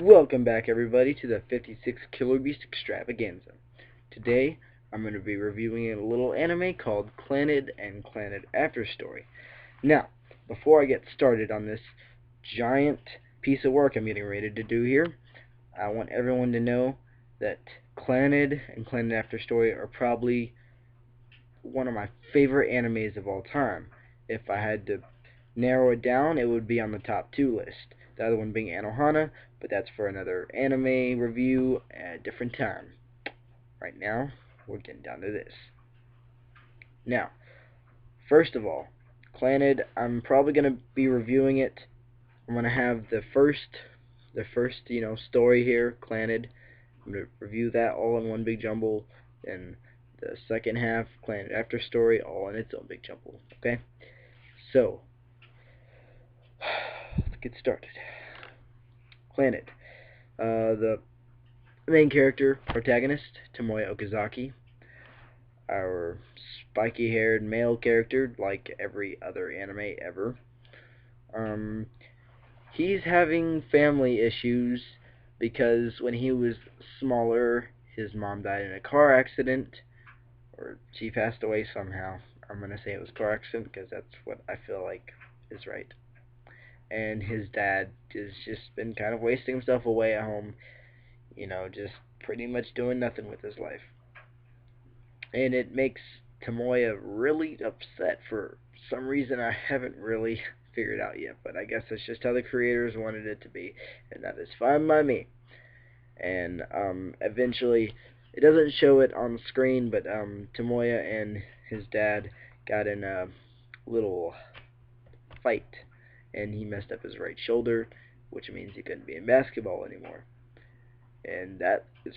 Welcome back, everybody, to the 56 Killer Beast Extravaganza. Today, I'm going to be reviewing a little anime called Clannad and Clannad After Story. Now, before I get started on this giant piece of work I'm getting ready to do here, I want everyone to know that Clannad and Clannad After Story are probably one of my favorite animes of all time. If I had to narrow it down, it would be on the top two list. The other one being Anohana, but that's for another anime review at a different time. Right now, we're getting down to this. Now, first of all, Clannad, I'm probably going to be reviewing it. I'm going to have the first story here, Clannad. I'm going to review that all in one big jumble, and the second half, Clannad After Story, all in its own big jumble. Okay? So, let's get started. Clannad. The main character, protagonist, Tomoya Okazaki. Our spiky-haired male character, like every other anime ever. He's having family issues because when he was smaller, his mom died in a car accident, or she passed away somehow. I'm going to say it was a car accident because that's what I feel like is right. And his dad has just been kind of wasting himself away at home, just pretty much doing nothing with his life. And it makes Tomoya really upset for some reason I haven't really figured out yet, but I guess that's just how the creators wanted it to be, and that is fine by me. And eventually, it doesn't show it on screen, but Tomoya and his dad got in a little fight, and he messed up his right shoulder, which means he couldn't be in basketball anymore. And that is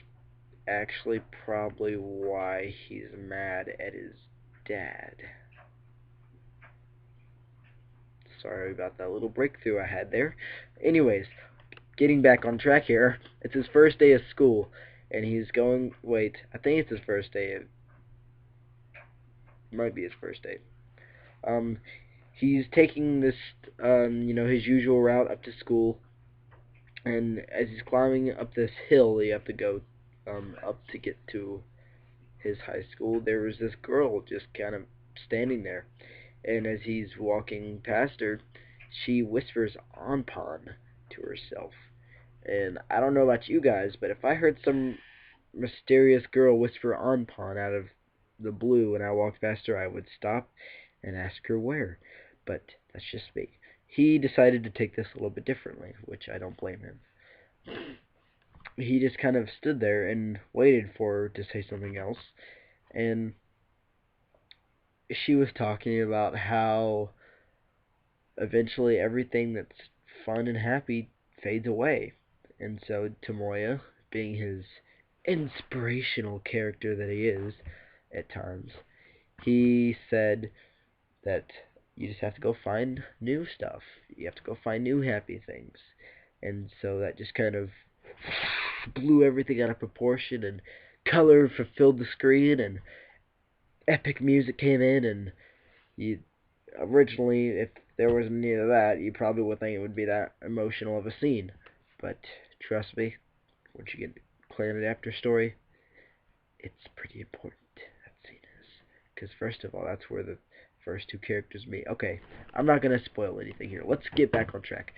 actually probably why he's mad at his dad. Sorry about that little breakthrough I had there. Anyways, getting back on track here, it's his first day of school, and he's going, wait, I think it's his first day. It might be his first day. He's taking this, his usual route up to school, and as he's climbing up this hill you have to go up to get to his high school, there was this girl just kind of standing there, and as he's walking past her, she whispers "Anpan" to herself. And I don't know about you guys, but if I heard some mysterious girl whisper "Anpan" out of the blue and I walked past her, I would stop and ask her where. But that's just me. He decided to take this a little bit differently, which I don't blame him. He just kind of stood there and waited for her to say something else, and she was talking about how eventually everything that's fun and happy fades away. And so Tomoya, being his inspirational character that he is at times, he said that you just have to go find new stuff. You have to go find new happy things. And so that just kind of blew everything out of proportion, and color fulfilled the screen, and epic music came in, and you originally, if there wasn't any of that, you probably would think it would be that emotional of a scene. But trust me, once you get Clannad After Story, it's pretty important, that scene is. Because first of all, that's where the first two characters meet. Okay, I'm not going to spoil anything here. Let's get back on track.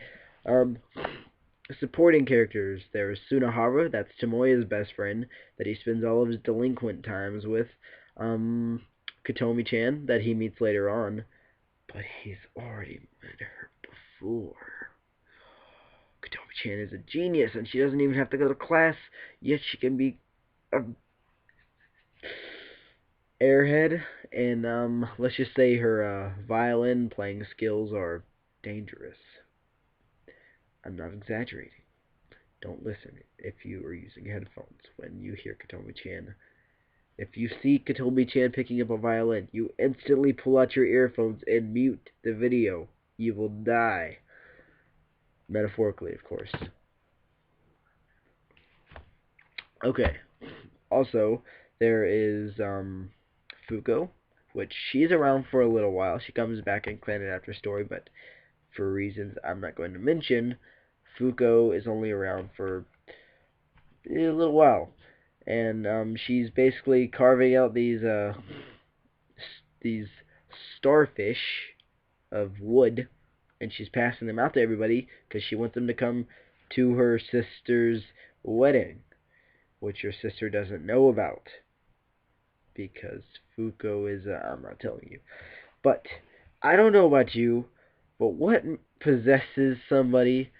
Supporting characters, there is Sunahara, that's Tomoya's best friend, that he spends all of his delinquent times with. Katomi-chan, that he meets later on, but he's already met her before. Katomi-chan is a genius, and she doesn't even have to go to class, yet she can be a airhead, and let's just say her violin playing skills are dangerous. I'm not exaggerating. Don't listen if you are using headphones when you hear Katomi-chan. If you see Katomi-chan picking up a violin, you instantly pull out your earphones and mute the video. You will die. Metaphorically, of course. Okay. Also, there is Fuko, which she's around for a little while. She comes back in Clannad After Story, but for reasons I'm not going to mention, Fuko is only around for a little while, and she's basically carving out these starfish of wood, and she's passing them out to everybody because she wants them to come to her sister's wedding, which her sister doesn't know about because Fuko is. I'm not telling you, but I don't know about you, but what possesses somebody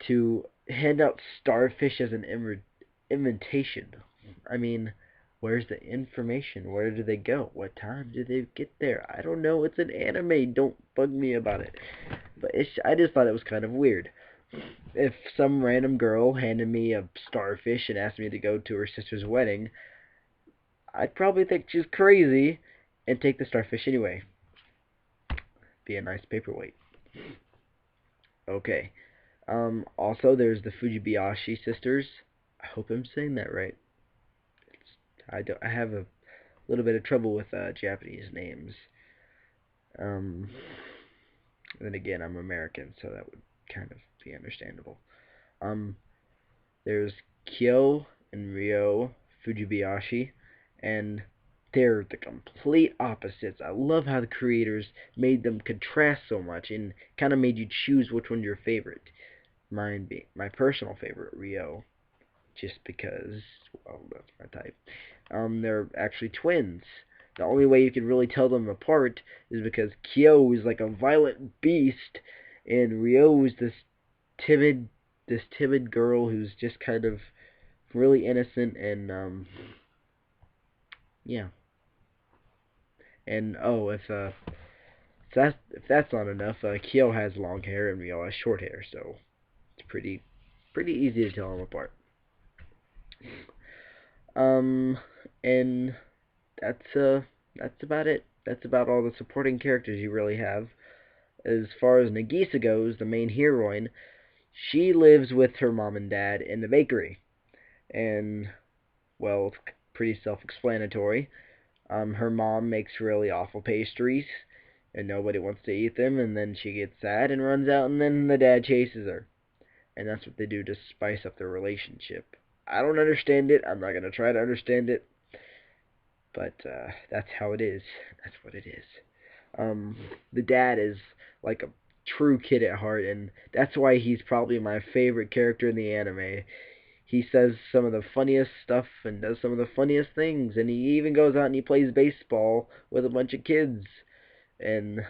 to hand out starfish as an invitation? I mean, where's the information? Where do they go? What time do they get there? I don't know. It's an anime. Don't bug me about it. But I just thought it was kind of weird. If some random girl handed me a starfish and asked me to go to her sister's wedding, I'd probably think she's crazy and take the starfish anyway. Be a nice paperweight. Okay. Also, there's the Fujibayashi sisters. I hope I'm saying that right. I have a little bit of trouble with Japanese names. Um, then again, I'm American, so that would kind of be understandable. Um, there's Kyo and Ryo Fujibayashi, and they're the complete opposites. I love how the creators made them contrast so much and kind of made you choose which one's your favorite. Mine being my personal favorite, Ryo, just because, well, that's my type. They're actually twins. The only way you can really tell them apart is because Kyo is like a violent beast, and Ryo is timid, this timid girl who's just kind of really innocent and yeah. And oh, if that's not enough, Kyo has long hair and Ryo has short hair, so it's pretty easy to tell them apart. Um, and that's about it. That's about all the supporting characters you really have. As far as Nagisa goes, the main heroine, she lives with her mom and dad in the bakery, and well, it's pretty self-explanatory. Her mom makes really awful pastries, and nobody wants to eat them, and then she gets sad and runs out, and then the dad chases her, and that's what they do to spice up their relationship. I don't understand it. I'm not gonna try to understand it. But that's how it is. That's what it is. The dad is like a true kid at heart, and that's why he's probably my favorite character in the anime. He says some of the funniest stuff and does some of the funniest things, and he even goes out and he plays baseball with a bunch of kids, and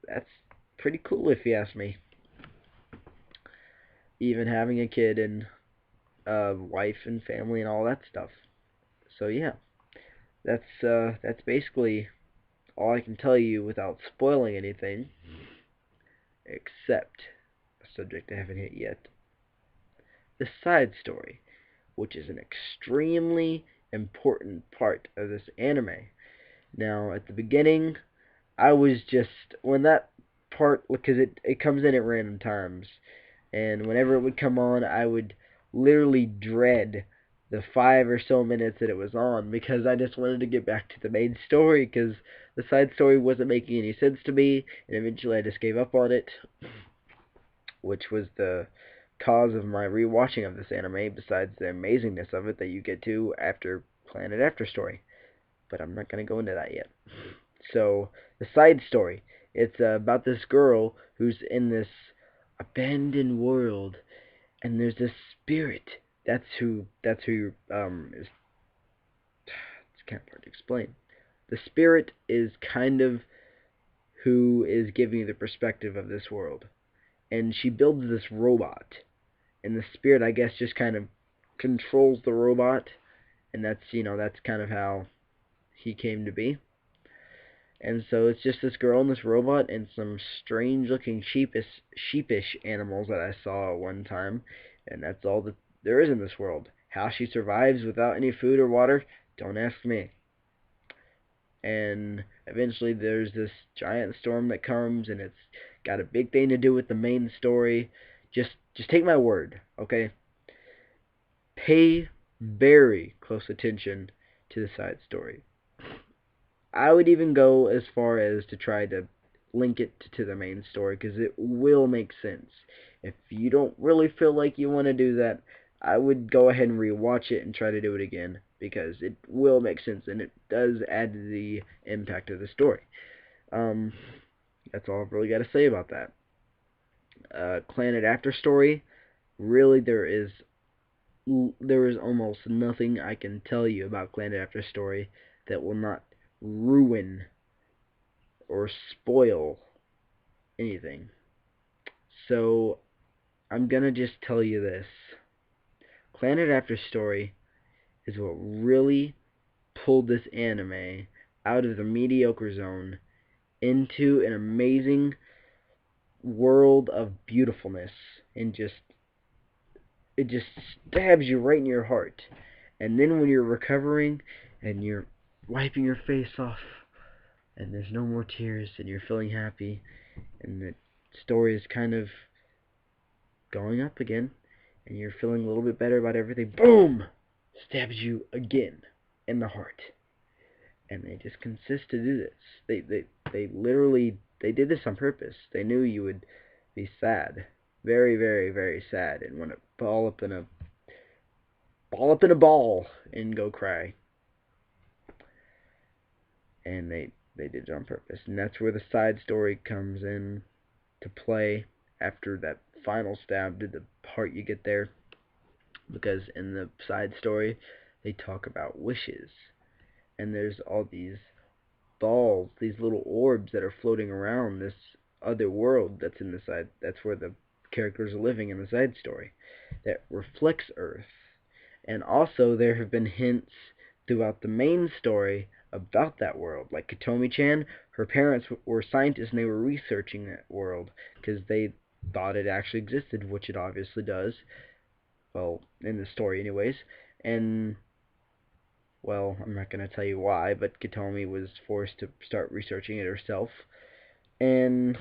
that's pretty cool if you ask me. Even having a kid and a wife and family and all that stuff. So yeah, that's basically all I can tell you without spoiling anything, except a subject I haven't hit yet, the side story, which is an extremely important part of this anime. Now, at the beginning, I was just, when that part, because it comes in at random times, and whenever it would come on, I would literally dread the 5 or so minutes that it was on because I just wanted to get back to the main story because the side story wasn't making any sense to me, and eventually I just gave up on it, which was the cause of my rewatching of this anime, besides the amazingness of it that you get to after Clannad After Story. But I'm not going to go into that yet. So, the side story. It's about this girl who's in this abandoned world, and there's this spirit. That's who is, it's kind of hard to explain. The spirit is kind of who is giving you the perspective of this world. And she builds this robot, and the spirit, I guess, just kind of controls the robot, and that's kind of how he came to be. And so it's just this girl and this robot and some strange looking sheepish animals that I saw at one time, and that's all that there is in this world. How she survives without any food or water, don't ask me. And eventually there's this giant storm that comes, and it's got a big thing to do with the main story. Just take my word, okay? Pay very close attention to the side story. I would even go as far as to try to link it to the main story because it will make sense. If you don't really feel like you want to do that, I would go ahead and rewatch it and try to do it again, because it will make sense and it does add to the impact of the story. Um, that's all I've really got to say about that. Clannad After Story, really there is almost nothing I can tell you about Clannad After Story that will not ruin or spoil anything. So I'm gonna just tell you this. Clannad After Story is what really pulled this anime out of the mediocre zone into an amazing world of beautifulness, and it just stabs you right in your heart. And then when you're recovering and you're wiping your face off and there's no more tears and you're feeling happy and the story is kind of going up again and you're feeling a little bit better about everything, boom! Stabs you again in the heart. And they just consist to do this. They literally, they did this on purpose. They knew you would be sad. Very, very, very sad, and want to ball up in a ball and go cry. And they did it on purpose. And that's where the side story comes in to play after that final stab to the heart you get there. Because in the side story, they talk about wishes. And there's all these balls, these little orbs that are floating around this other world that's in the side. That's where the characters are living in the side story. That reflects Earth. And also there have been hints throughout the main story about that world. Like Katomi-chan, her parents were scientists and they were researching that world because they thought it actually existed, which it obviously does. Well, in the story anyways. And, well, I'm not going to tell you why, but Katomi was forced to start researching it herself. And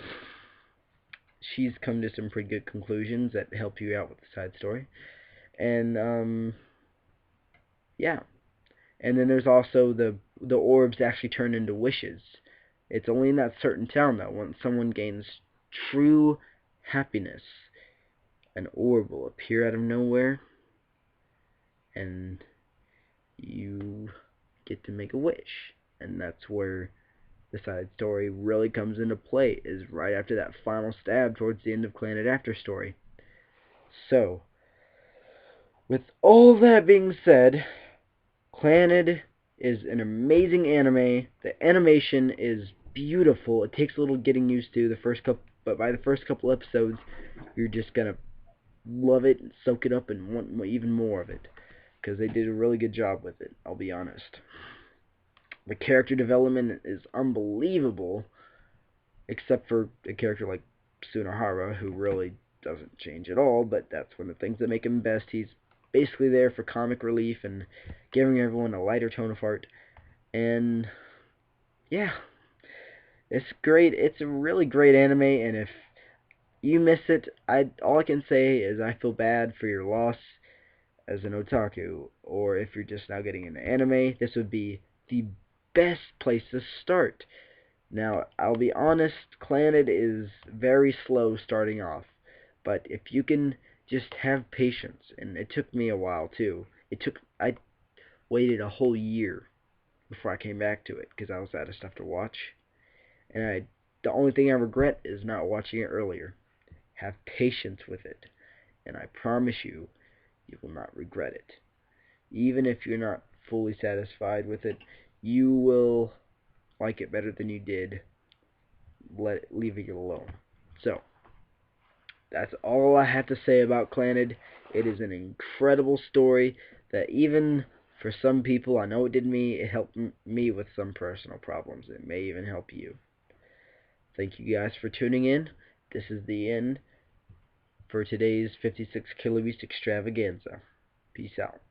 she's come to some pretty good conclusions that help you out with the side story. And, yeah. And then there's also the orbs actually turn into wishes. It's only in that certain town, though. When someone gains true happiness, an orb will appear out of nowhere, and you get to make a wish. And that's where the side story really comes into play, is right after that final stab towards the end of Clannad After Story. So, with all that being said, Clannad is an amazing anime. The animation is beautiful. It takes a little getting used to but by the first couple episodes, you're just gonna love it and soak it up and want even more of it, because they did a really good job with it, I'll be honest. The character development is unbelievable, except for a character like Tsunohara, who really doesn't change at all, but that's one of the things that make him best. He's basically there for comic relief and giving everyone a lighter tone of heart. And yeah, it's great. It's a really great anime, and if you miss it, all I can say is I feel bad for your loss as an otaku, or if you're just now getting into anime, this would be the best place to start. Now, I'll be honest, Clannad is very slow starting off, but if you can just have patience, and it took me a while too. I waited a whole year before I came back to it, because I was out of stuff to watch, and the only thing I regret is not watching it earlier. Have patience with it, and I promise you, you will not regret it. Even if you're not fully satisfied with it, you will like it better than you did leaving it alone. So, that's all I have to say about Clannad. It is an incredible story that even for some people, I know it did me, it helped me with some personal problems. It may even help you. Thank you guys for tuning in. This is the end for today's 56 Killer Beast Extravaganza. Peace out.